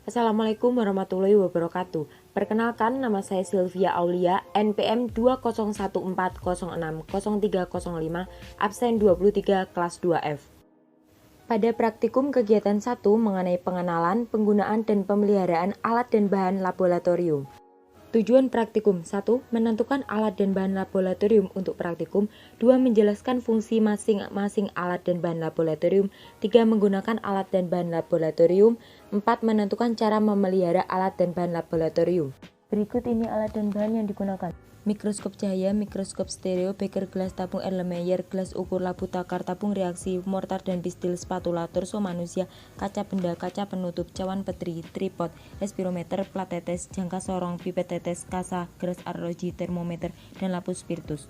Assalamualaikum warahmatullahi wabarakatuh. Perkenalkan, nama saya Sylvia Aulia, NPM 20140600305, absen 23, kelas 2F. Pada praktikum kegiatan 1 mengenai pengenalan, penggunaan, dan pemeliharaan alat dan bahan laboratorium. Tujuan praktikum 1. Menentukan alat dan bahan laboratorium untuk praktikum. 2. Menjelaskan fungsi masing-masing alat dan bahan laboratorium. 3. Menggunakan alat dan bahan laboratorium. 4. Menentukan cara memelihara alat dan bahan laboratorium. Berikut ini alat dan bahan yang digunakan. Mikroskop cahaya, mikroskop stereo, beker gelas, tabung Erlenmeyer, gelas ukur, labu takar, tabung reaksi, mortar dan pistil, spatula, torso manusia, kaca benda, kaca penutup, cawan petri, tripod, respirometer, plat tetes, jangka sorong, pipet tetes, kasa, gelas arloji, termometer, dan lampu spiritus.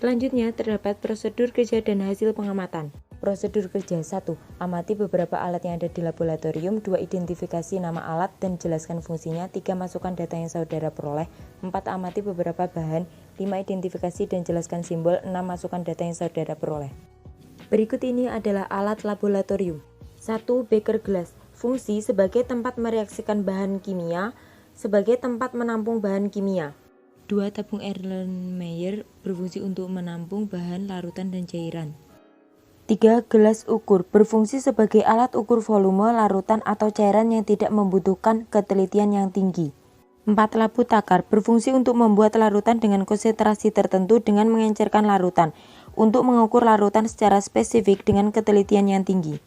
Selanjutnya terdapat prosedur kerja dan hasil pengamatan. Prosedur kerja 1. Amati beberapa alat yang ada di laboratorium. 2. Identifikasi nama alat dan jelaskan fungsinya. 3. Masukkan data yang saudara peroleh. 4. Amati beberapa bahan. 5. Identifikasi dan jelaskan simbol. 6. Masukkan data yang saudara peroleh. Berikut ini adalah alat laboratorium. 1. Beker gelas. Fungsi sebagai tempat mereaksikan bahan kimia, sebagai tempat menampung bahan kimia. 2. Tabung Erlenmeyer berfungsi untuk menampung bahan larutan dan cairan. 3. Gelas ukur berfungsi sebagai alat ukur volume, larutan, atau cairan yang tidak membutuhkan ketelitian yang tinggi. 4. Labu takar berfungsi untuk membuat larutan dengan konsentrasi tertentu dengan mengencerkan larutan, untuk mengukur larutan secara spesifik dengan ketelitian yang tinggi.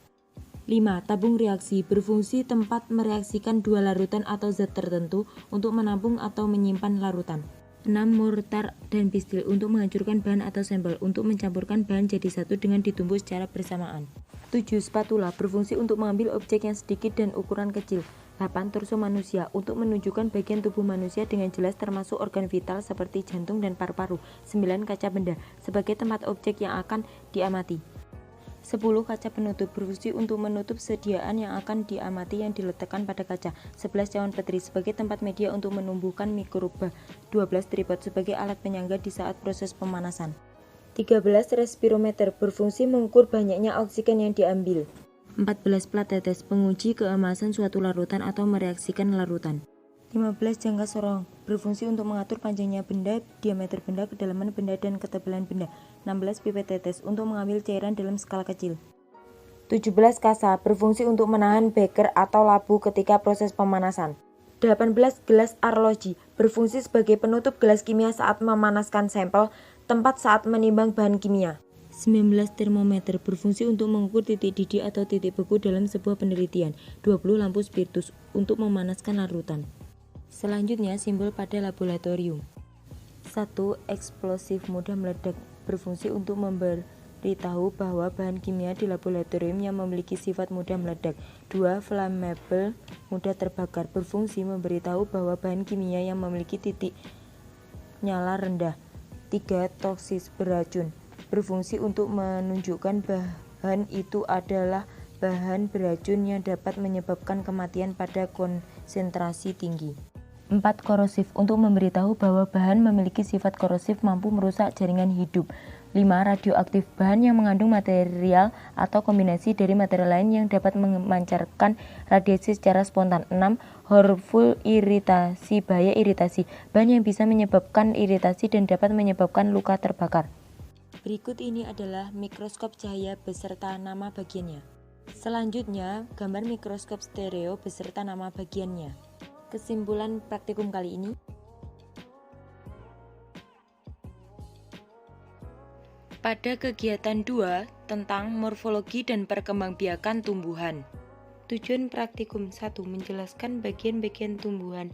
5. Tabung reaksi berfungsi tempat mereaksikan dua larutan atau zat tertentu untuk menampung atau menyimpan larutan. 6. Mortar dan pistil untuk menghancurkan bahan atau sampel, untuk mencampurkan bahan jadi satu dengan ditumbuk secara bersamaan. 7. Spatula berfungsi untuk mengambil objek yang sedikit dan ukuran kecil. 8. Torso manusia untuk menunjukkan bagian tubuh manusia dengan jelas termasuk organ vital seperti jantung dan paru-paru. 9. Kaca benda sebagai tempat objek yang akan diamati. 10. Kaca penutup berfungsi untuk menutup sediaan yang akan diamati yang diletakkan pada kaca. 11. Cawan petri sebagai tempat media untuk menumbuhkan mikroba. 12. Tripod sebagai alat penyangga di saat proses pemanasan. 13. Respirometer berfungsi mengukur banyaknya oksigen yang diambil. 14. Plat tetes penguji keemasan suatu larutan atau mereaksikan larutan. 15. Jangka sorong berfungsi untuk mengatur panjangnya benda, diameter benda, kedalaman benda, dan ketebalan benda. 16. Pipet tetes untuk mengambil cairan dalam skala kecil. 17. Kasa berfungsi untuk menahan beker atau labu ketika proses pemanasan. 18. Gelas arloji berfungsi sebagai penutup gelas kimia saat memanaskan sampel, tempat saat menimbang bahan kimia. 19. Termometer berfungsi untuk mengukur titik didih atau titik beku dalam sebuah penelitian. 20. Lampu spiritus untuk memanaskan larutan. Selanjutnya, simbol pada laboratorium. 1. Eksplosif mudah meledak berfungsi untuk memberitahu bahwa bahan kimia di laboratorium yang memiliki sifat mudah meledak. 2. Flammable mudah terbakar berfungsi memberitahu bahwa bahan kimia yang memiliki titik nyala rendah. 3. Toksis beracun berfungsi untuk menunjukkan bahan itu adalah bahan beracun yang dapat menyebabkan kematian pada konsentrasi tinggi. 4. Korosif untuk memberitahu bahwa bahan memiliki sifat korosif mampu merusak jaringan hidup. 5. Radioaktif bahan yang mengandung material atau kombinasi dari material lain yang dapat memancarkan radiasi secara spontan. 6. Harmful iritasi bahaya iritasi bahan yang bisa menyebabkan iritasi dan dapat menyebabkan luka terbakar. Berikut ini adalah mikroskop cahaya beserta nama bagiannya. Selanjutnya, gambar mikroskop stereo beserta nama bagiannya. Kesimpulan praktikum kali ini, pada kegiatan 2 tentang morfologi dan perkembangbiakan tumbuhan. Tujuan praktikum 1. Menjelaskan bagian-bagian tumbuhan.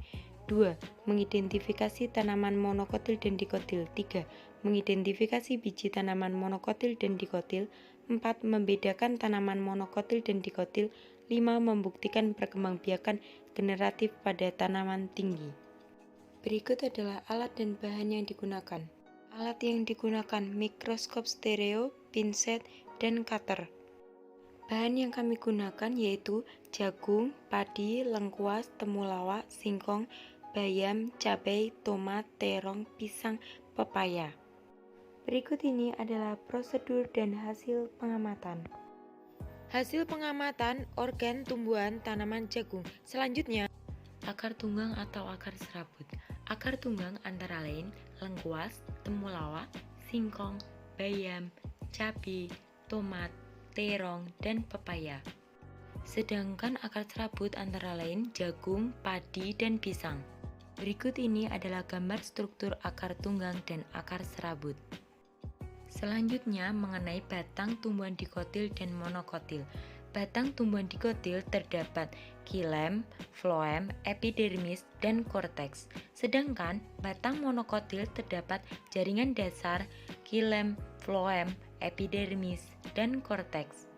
2. Mengidentifikasi tanaman monokotil dan dikotil. 3. Mengidentifikasi biji tanaman monokotil dan dikotil. 4. Membedakan tanaman monokotil dan dikotil. 5. Membuktikan perkembangbiakan generatif pada tanaman tinggi. Berikut adalah alat dan bahan yang digunakan. Alat yang digunakan mikroskop stereo, pinset, dan cutter. Bahan yang kami gunakan yaitu jagung, padi, lengkuas, temulawak, singkong, bayam, cabai, tomat, terong, pisang, pepaya. Berikut ini adalah prosedur dan hasil pengamatan. Hasil pengamatan organ tumbuhan tanaman jagung. Selanjutnya, akar tunggang atau akar serabut. Akar tunggang antara lain lengkuas, temulawak, singkong, bayam, cabai, tomat, terong, dan pepaya. Sedangkan akar serabut antara lain jagung, padi, dan pisang. Berikut ini adalah gambar struktur akar tunggang dan akar serabut. Selanjutnya mengenai batang tumbuhan dikotil dan monokotil. Batang tumbuhan dikotil terdapat xilem, floem, epidermis, dan korteks. Sedangkan batang monokotil terdapat jaringan dasar, xilem, floem, epidermis, dan korteks.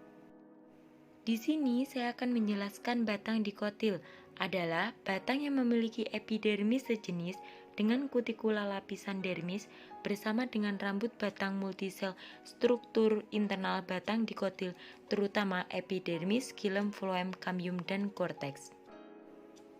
Di sini saya akan menjelaskan batang dikotil adalah batang yang memiliki epidermis sejenis dengan kutikula lapisan dermis bersama dengan rambut batang multisel. Struktur internal batang dikotil terutama epidermis, xilem, floem, cambium, dan korteks.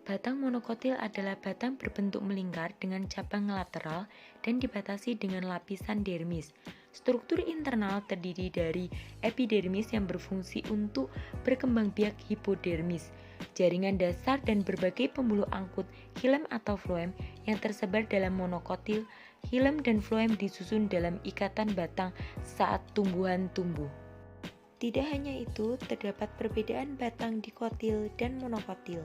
Batang monokotil adalah batang berbentuk melingkar dengan cabang lateral dan dibatasi dengan lapisan dermis. Struktur internal terdiri dari epidermis yang berfungsi untuk berkembang biak hipodermis, jaringan dasar dan berbagai pembuluh angkut xilem atau floem yang tersebar dalam monokotil. Xilem dan floem disusun dalam ikatan batang saat tumbuhan tumbuh. Tidak hanya itu, terdapat perbedaan batang dikotil dan monokotil.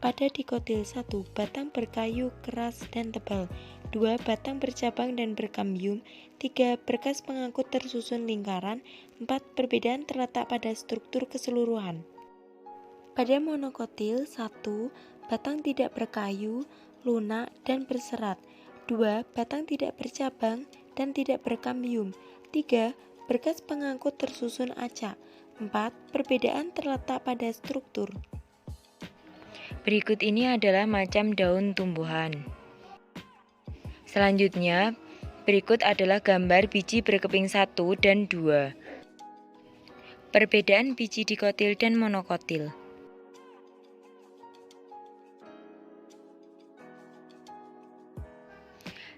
Pada dikotil 1, batang berkayu keras dan tebal. 2, batang bercabang dan berkambium. 3, berkas pengangkut tersusun lingkaran. 4, perbedaan terletak pada struktur keseluruhan. Pada monokotil 1, batang tidak berkayu, lunak, dan berserat. 2, batang tidak bercabang dan tidak berkambium. 3, berkas pengangkut tersusun acak. 4, perbedaan terletak pada struktur. Berikut ini adalah macam daun tumbuhan. Selanjutnya, berikut adalah gambar biji berkeping 1 dan 2. Perbedaan biji dikotil dan monokotil.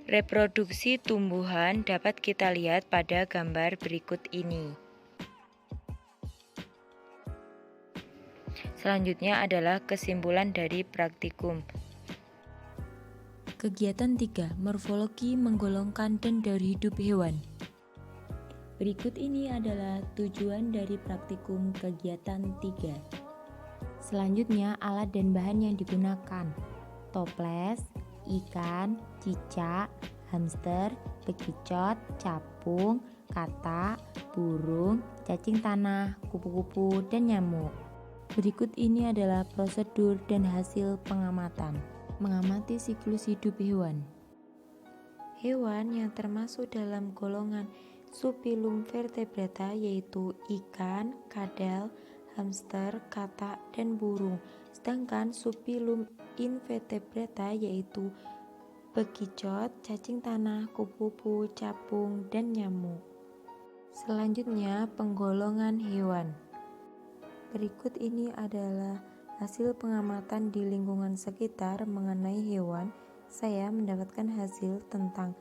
Reproduksi tumbuhan dapat kita lihat pada gambar berikut ini. Selanjutnya adalah kesimpulan dari praktikum. Kegiatan 3. Morfologi menggolongkan dan daur hidup hewan. Berikut ini adalah tujuan dari praktikum kegiatan 3. Selanjutnya alat dan bahan yang digunakan. Toples, ikan, cicak, hamster, bekicot, capung, katak, burung, cacing tanah, kupu-kupu, dan nyamuk. Berikut ini adalah prosedur dan hasil pengamatan. Mengamati siklus hidup hewan. Hewan yang termasuk dalam golongan subfilum vertebrata yaitu ikan, kadal, hamster, katak, dan burung. Sedangkan subfilum invertebrata yaitu bekicot, cacing tanah, kupu-kupu, capung, dan nyamuk. Selanjutnya penggolongan hewan. Berikut ini adalah hasil pengamatan di lingkungan sekitar mengenai hewan. Saya mendapatkan hasil tentang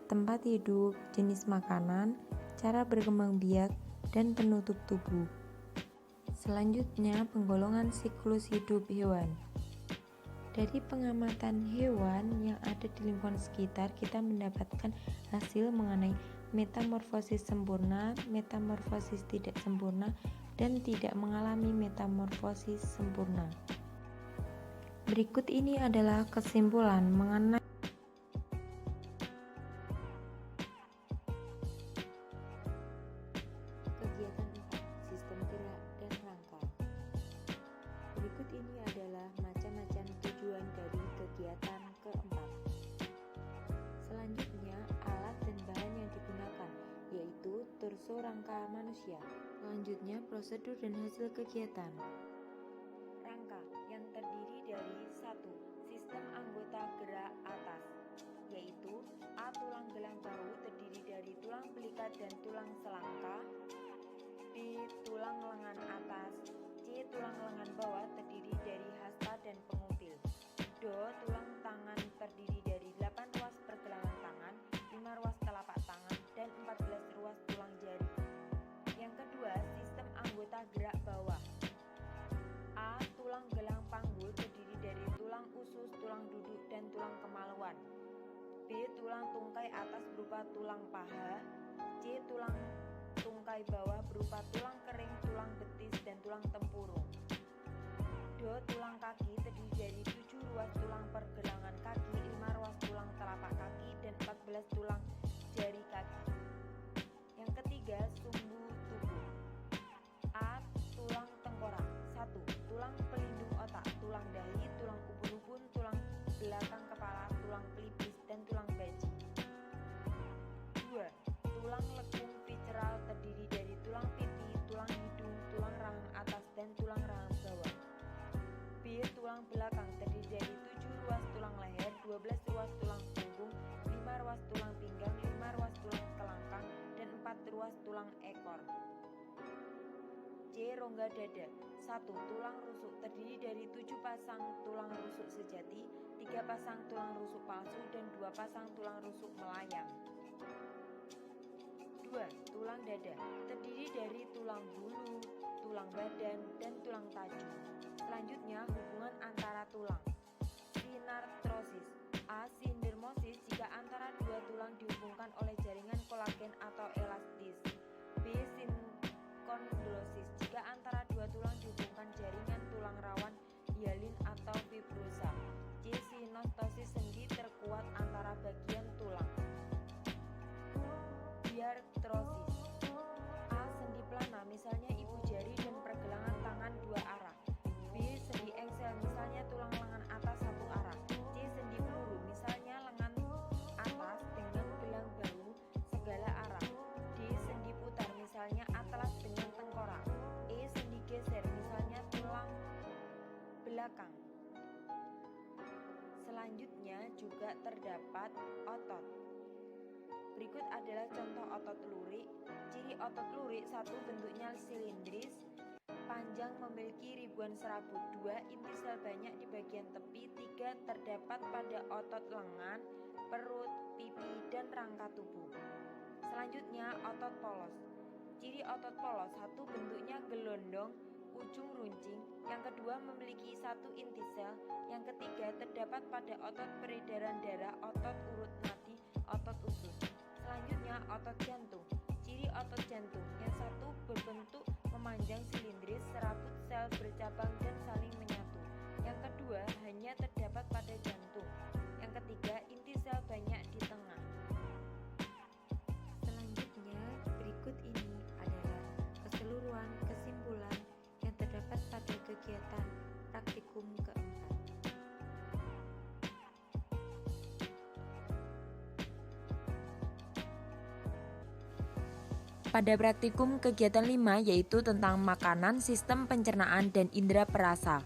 tempat hidup, jenis makanan, cara berkembang biak, dan penutup tubuh. Selanjutnya, penggolongan siklus hidup hewan. Dari pengamatan hewan yang ada di lingkungan sekitar, kita mendapatkan hasil mengenai metamorfosis sempurna, metamorfosis tidak sempurna, dan tidak mengalami metamorfosis sempurna. Berikut ini adalah kesimpulan mengenai kegiatan 4, sistem gerak dan rangka. Berikut ini adalah macam-macam tujuan dari kegiatan keempat. Selanjutnya, alat dan bahan yang digunakan, yaitu torso rangka manusia. Selanjutnya, prosedur dan hasil kegiatan. Rangka yang terdiri dari 1. Sistem anggota gerak atas, yaitu A. Tulang gelang bahu terdiri dari tulang belikat dan tulang selangka. B. Tulang lengan atas. C. Tulang lengan bawah terdiri dari hasta dan pengutil. D. Tulang tangan terdiri dari 8 ruas pergelangan tangan, 5 ruas telapak tangan, dan 14 ruas tulang jari. Yang kedua, sistem anggota arah gerak bawah. A. Tulang gelang panggul terdiri dari tulang usus, tulang duduk, dan tulang kemaluan. B. Tulang tungkai atas berupa tulang paha. C. Tulang tungkai bawah berupa tulang kering, tulang betis, dan tulang tempurung. D. Tulang kaki terdiri dari 7 ruas tulang pergelangan kaki, 5 ruas tulang telapak kaki, dan 14 tulang jari kaki. Yang ketiga, sumbu tubuh. A. Tulang tengkorak. 1. Tulang pelindung otak, tulang dahi, tulang ubun-ubun, tulang belakang kepala, tulang pelipis, dan tulang baji. 2. Tulang lekung visceral terdiri dari tulang pipi, tulang hidung, tulang rahang atas, dan tulang rahang bawah. B. Tulang belakang terdiri dari 7 ruas tulang leher, 12 ruas tulang punggung, 5 ruas tulang pinggang, 5 ruas tulang kelangkang, dan 4 ruas tulang ekor. C. Rongga dada. 1. Tulang rusuk terdiri dari 7 pasang tulang rusuk sejati, 3 pasang tulang rusuk palsu, dan 2 pasang tulang rusuk melayang. 2. Tulang dada terdiri dari tulang bulu, tulang badan, dan tulang tajuk. Selanjutnya, hubungan antara tulang. Sinartrosis. A. Sindermosis jika antara dua tulang dihubungkan oleh jaringan kolagen atau elastis. B. Sinkondrosis jika antara dua tulang dihubungkan jaringan tulang rawan hialin atau fibrosa. C. Sinostosis sendi terkuat antara bagian tulang. Diartrosis. A. Sendi plana misalnya ibu jari dan pergelangan tangan dua arah. B. Sendi engsel misalnya tulang lengan atas satu arah. C. Sendi peluru misalnya lengan atas dengan gelang bahu segala arah. D. Sendi putar misalnya atlas dengan tengkorak. E. Sendi geser misalnya tulang belakang. Selanjutnya juga terdapat otot. Berikut adalah contoh otot lurik. Ciri otot lurik: 1. Bentuknya silindris, panjang, memiliki ribuan serabut. 2. Inti sel banyak di bagian tepi. 3. Terdapat pada otot lengan, perut, pipi, dan rangka tubuh. Selanjutnya, otot polos. Ciri otot polos: 1. Bentuknya gelondong, ujung runcing. Yang kedua, memiliki 1 inti sel. Yang ketiga, terdapat pada otot peredaran darah, otot urut nadi, otot usus. Selanjutnya, otot jantung. Ciri otot jantung: yang 1. Berbentuk memanjang silindris, serabut sel bercabang dan saling menyatu. Yang kedua, hanya terdapat pada jantung. Yang ketiga, inti sel banyak di tengah. Selanjutnya, berikut ini adalah keseluruhan kesimpulan yang terdapat pada kegiatan praktikum keempat. Pada praktikum kegiatan 5 yaitu tentang makanan, sistem pencernaan, dan indera perasa.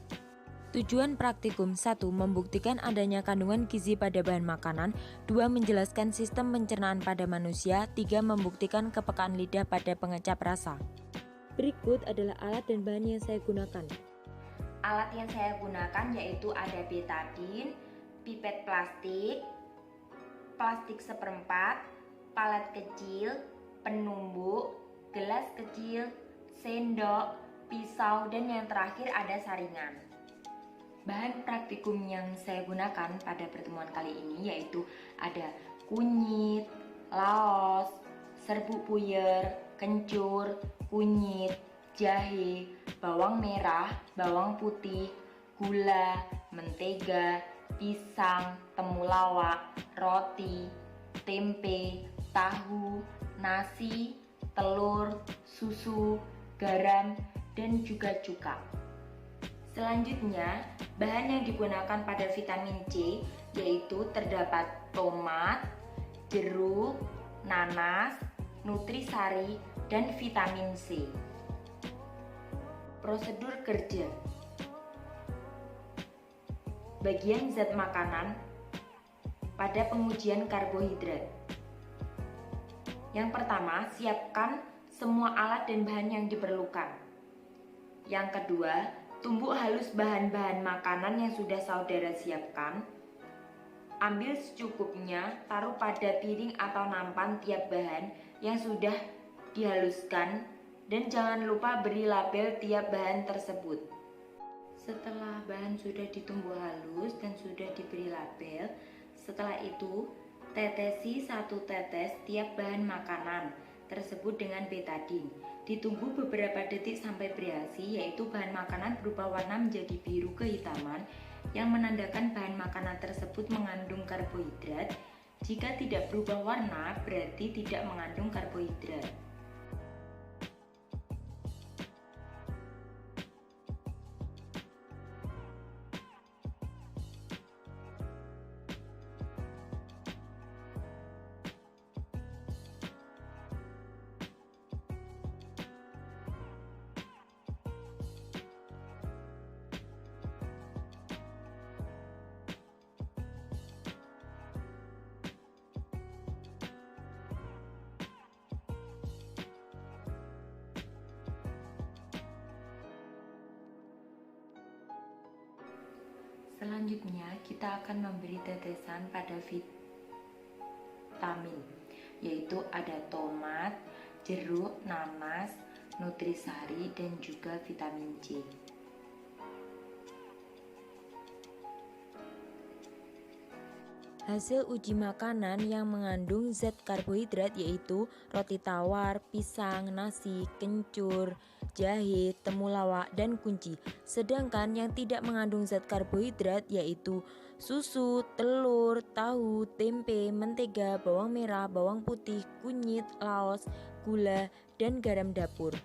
Tujuan praktikum: 1. Membuktikan adanya kandungan gizi pada bahan makanan. 2. Menjelaskan sistem pencernaan pada manusia. 3. Membuktikan kepekaan lidah pada pengecap rasa. Berikut adalah alat dan bahan yang saya gunakan. Alat yang saya gunakan yaitu ada betadin, pipet plastik, plastik seperempat, palet kecil, penumbuk, gelas kecil, sendok, pisau, dan yang terakhir ada saringan. Bahan praktikum yang saya gunakan pada pertemuan kali ini yaitu ada kunyit, laos, serbuk puyer, kencur, kunyit, jahe, bawang merah, bawang putih, gula, mentega, pisang, temulawak, roti, tempe, tahu, nasi, telur, susu, garam, dan juga cuka. Selanjutnya, bahan yang digunakan pada vitamin C yaitu terdapat tomat, jeruk, nanas, nutrisari, dan vitamin C. Prosedur kerja. Bagian zat makanan pada pengujian karbohidrat. Yang pertama, siapkan semua alat dan bahan yang diperlukan. Yang kedua, tumbuk halus bahan-bahan makanan yang sudah saudara siapkan. Ambil secukupnya, taruh pada piring atau nampan tiap bahan yang sudah dihaluskan Dan jangan lupa beri label tiap bahan tersebut. Setelah bahan sudah ditumbuk halus dan sudah diberi label, setelah itu tetesi 1 tetes tiap bahan makanan tersebut dengan betadine. Ditunggu beberapa detik sampai bereaksi, yaitu bahan makanan berubah warna menjadi biru kehitaman yang menandakan bahan makanan tersebut mengandung karbohidrat. Jika tidak berubah warna, berarti tidak mengandung karbohidrat. Selanjutnya kita akan memberi tetesan pada vitamin, yaitu ada tomat, jeruk, nanas, nutrisari, dan juga vitamin C. Hasil uji makanan yang mengandung zat karbohidrat yaitu roti tawar, pisang, nasi, kencur, jahe, temulawak, dan kunci. Sedangkan yang tidak mengandung zat karbohidrat yaitu susu, telur, tahu, tempe, mentega, bawang merah, bawang putih, kunyit, laos, gula, dan garam dapur.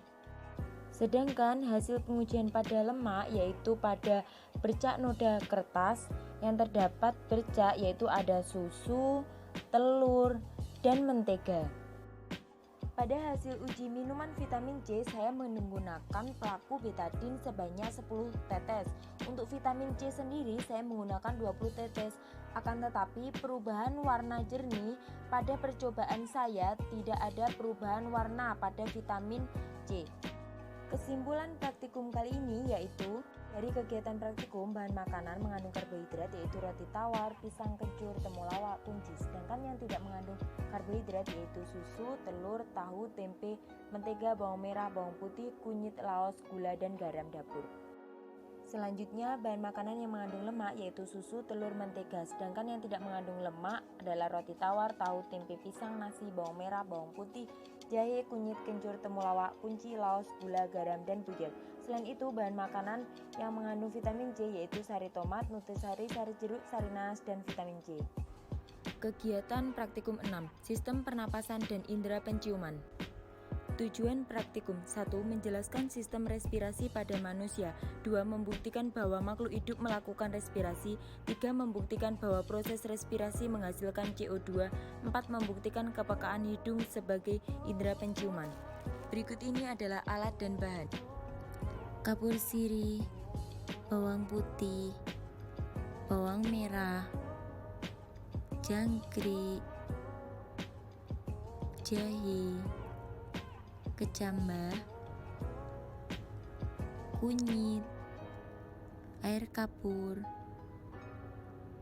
Sedangkan hasil pengujian pada lemak yaitu pada bercak noda kertas yang terdapat bercak yaitu ada susu, telur, dan mentega. Pada hasil uji minuman vitamin C, saya menggunakan pelaku betadine sebanyak 10 tetes. Untuk vitamin C sendiri saya menggunakan 20 tetes. Akan tetapi perubahan warna jernih pada percobaan saya tidak ada perubahan warna pada vitamin C. Kesimpulan praktikum kali ini yaitu dari kegiatan praktikum bahan makanan mengandung karbohidrat yaitu roti tawar, pisang, kencur, temulawak, kunci. Sedangkan yang tidak mengandung karbohidrat yaitu susu, telur, tahu, tempe, mentega, bawang merah, bawang putih, kunyit, laos, gula, dan garam dapur. Selanjutnya bahan makanan yang mengandung lemak yaitu susu, telur, mentega. Sedangkan yang tidak mengandung lemak adalah roti tawar, tahu, tempe, pisang, nasi, bawang merah, bawang putih, jahe, kunyit, kencur, temulawak, kunci, laos, gula, garam, dan pujet. Selain itu bahan makanan yang mengandung vitamin C yaitu sari tomat, nutrisari, sari jeruk, sari nanas, dan vitamin C. Kegiatan praktikum 6, sistem pernapasan dan indera penciuman. Tujuan praktikum 1. Menjelaskan sistem respirasi pada manusia. 2. Membuktikan bahwa makhluk hidup melakukan respirasi. 3. Membuktikan bahwa proses respirasi menghasilkan CO2. 4. Membuktikan kepekaan hidung sebagai indera penciuman. Berikut ini adalah alat dan bahan. Kapur sirih, bawang putih, bawang merah, jangkrik, jahe, kecambah, kunyit, air kapur,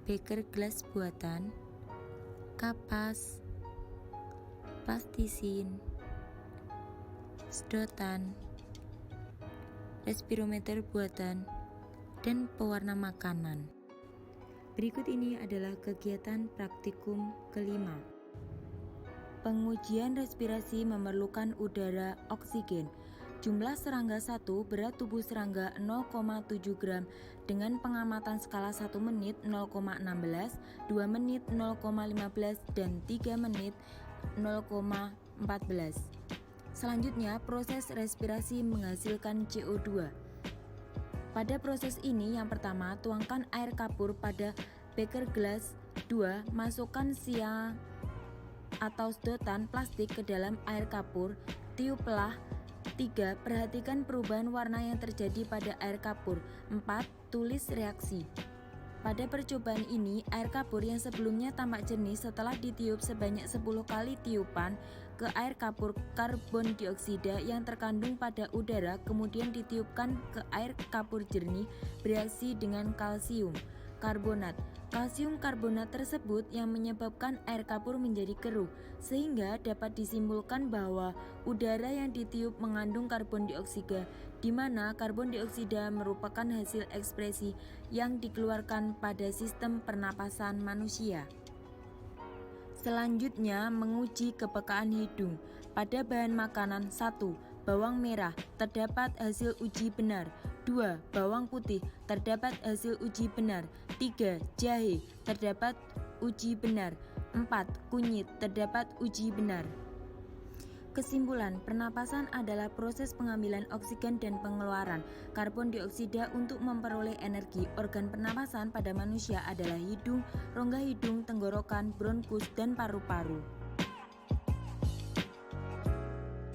beker gelas buatan, kapas, plastisin, sedotan, respirometer buatan, dan pewarna makanan. Berikut ini adalah kegiatan praktikum kelima. Pengujian respirasi memerlukan udara oksigen. Jumlah serangga 1, berat tubuh serangga 0,7 gram dengan pengamatan skala 1 menit 0,16, 2 menit 0,15, dan 3 menit 0,14. Selanjutnya, proses respirasi menghasilkan CO2. Pada proses ini, yang pertama, tuangkan air kapur pada beker gelas. 2. Masukkan siang atau sedotan plastik ke dalam air kapur, tiuplah. 3. Perhatikan perubahan warna yang terjadi pada air kapur. 4. Tulis reaksi. Pada percobaan ini, air kapur yang sebelumnya tampak jernih setelah ditiup sebanyak 10 kali tiupan ke air kapur karbon dioksida yang terkandung pada udara kemudian ditiupkan ke air kapur jernih bereaksi dengan kalsium. karbonat. Kalsium karbonat tersebut yang menyebabkan air kapur menjadi keruh, sehingga dapat disimpulkan bahwa udara yang ditiup mengandung karbon dioksida, di mana karbon dioksida merupakan hasil ekspresi yang dikeluarkan pada sistem pernapasan manusia. Selanjutnya, menguji kepekaan hidung. Pada bahan makanan 1. Bawang merah, terdapat hasil uji benar. 2. Bawang putih, terdapat hasil uji benar. 3. Jahe, terdapat uji benar. 4. Kunyit, terdapat uji benar. Kesimpulan, pernapasan adalah proses pengambilan oksigen dan pengeluaran karbon dioksida untuk memperoleh energi. Organ pernapasan pada manusia adalah hidung, rongga hidung, tenggorokan, bronkus, dan paru-paru.